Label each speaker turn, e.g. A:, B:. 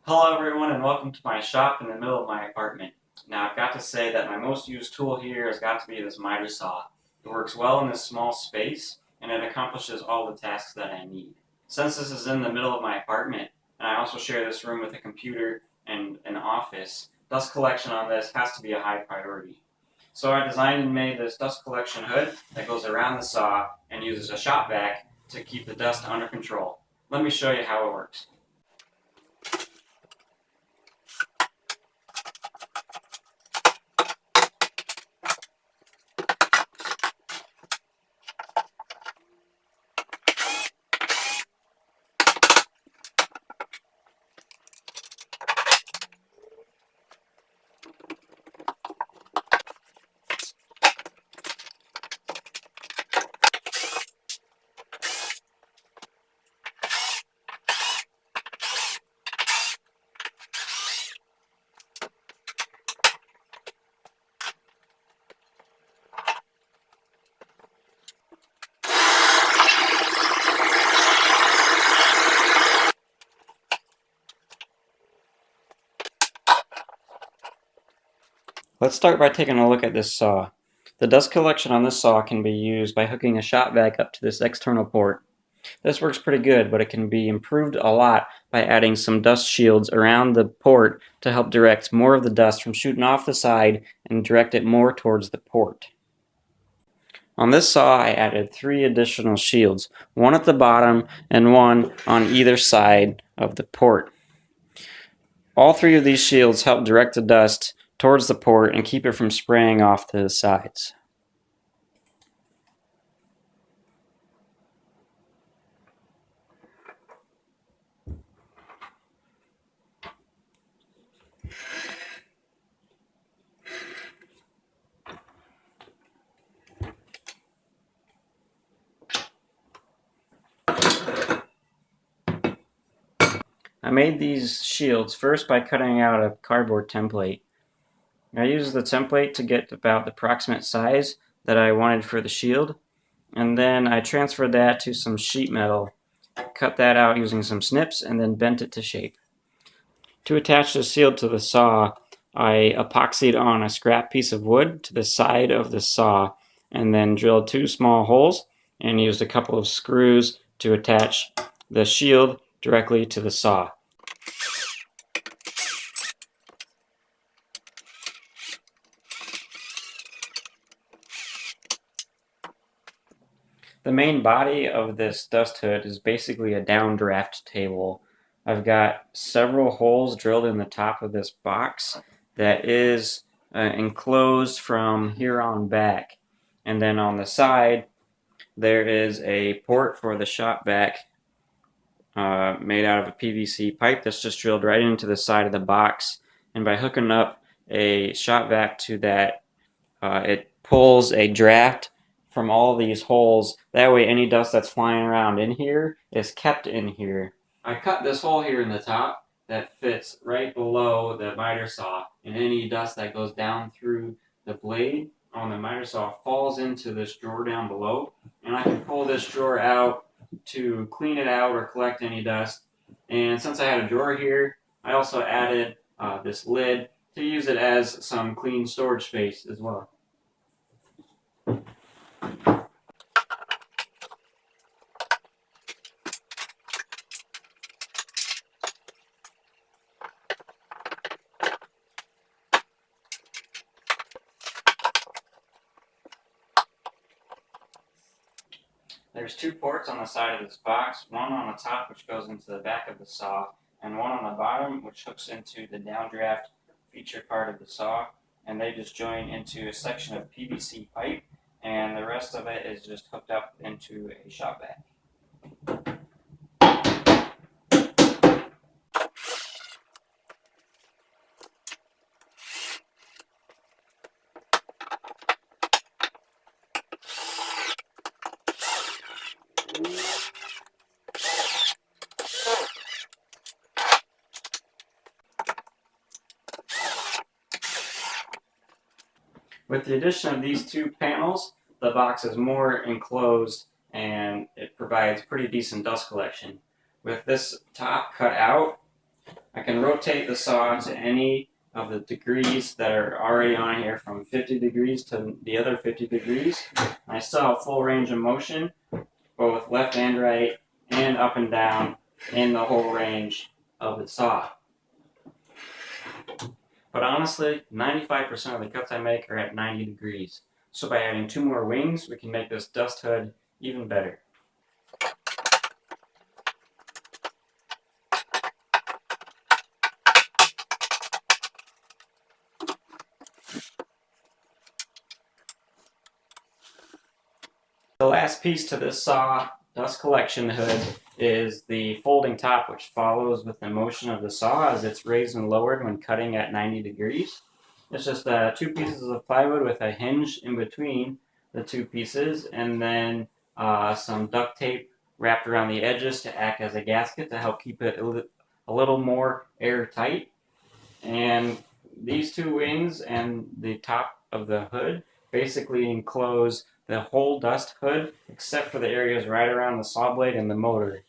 A: Hello everyone and welcome to my shop in the middle of my apartment. Now I've got to say that my most used tool here has got to be this miter saw. It works well in this small space and it accomplishes all the tasks that I need. Since this is in the middle of my apartment and I also share this room with a computer and an office, dust collection on this has to be a high priority. So I designed and made this dust collection hood that goes around the saw and uses a shop vac to keep the dust under control. Let me show you how it works. Let's start by taking a look at this saw. The dust collection on this saw can be used by hooking a shop vac up to this external port. This works pretty good, but it can be improved a lot by adding some dust shields around the port to help direct more of the dust from shooting off the side and direct it more towards the port. On this saw I added 3 additional shields, one at the bottom and one on either side of the port. All 3 of these shields help direct the dust towards the port and keep it from spraying off to the sides. I made these shields first by cutting out a cardboard template. I used the template to get about the approximate size that I wanted for the shield, and then I transferred that to some sheet metal, cut that out using some snips, and then bent it to shape. To attach the shield to the saw, I epoxied on a scrap piece of wood to the side of the saw, and then drilled 2 small holes and used a couple of screws to attach the shield directly to the saw. The main body of this dust hood is basically a downdraft table. I've got several holes drilled in the top of this box that is enclosed from here on back. And then on the side, there is a port for the shop vac made out of a PVC pipe that's just drilled right into the side of the box. And by hooking up a shop vac to that, it pulls a draft from all these holes. That way any dust that's flying around in here is kept in here. I cut this hole here in the top that fits right below the miter saw, and any dust that goes down through the blade on the miter saw falls into this drawer down below, and I can pull this drawer out to clean it out or collect any dust. And since I had a drawer here, I also added this lid to use it as some clean storage space as well. There's 2 ports on the side of this box, one on the top which goes into the back of the saw, and one on the bottom which hooks into the downdraft feature part of the saw, and they just join into a section of PVC pipe, and the rest of it is just hooked up into a shop vac. With the addition of these 2 panels, the box is more enclosed and it provides pretty decent dust collection. With this top cut out, I can rotate the saw to any of the degrees that are already on here, from 50 degrees to the other 50 degrees. I still have full range of motion, both left and right, and up and down in the whole range of the saw. But honestly, 95% of the cuts I make are at 90 degrees. So by adding 2 more wings, we can make this dust hood even better. The last piece to this saw dust collection hood is the folding top, which follows with the motion of the saw as it's raised and lowered when cutting at 90 degrees. It's just 2 pieces of plywood with a hinge in between the 2 pieces, and then some duct tape wrapped around the edges to act as a gasket to help keep it a little more airtight. And these 2 wings and the top of the hood basically enclose the whole dust hood except for the areas right around the saw blade and the motor.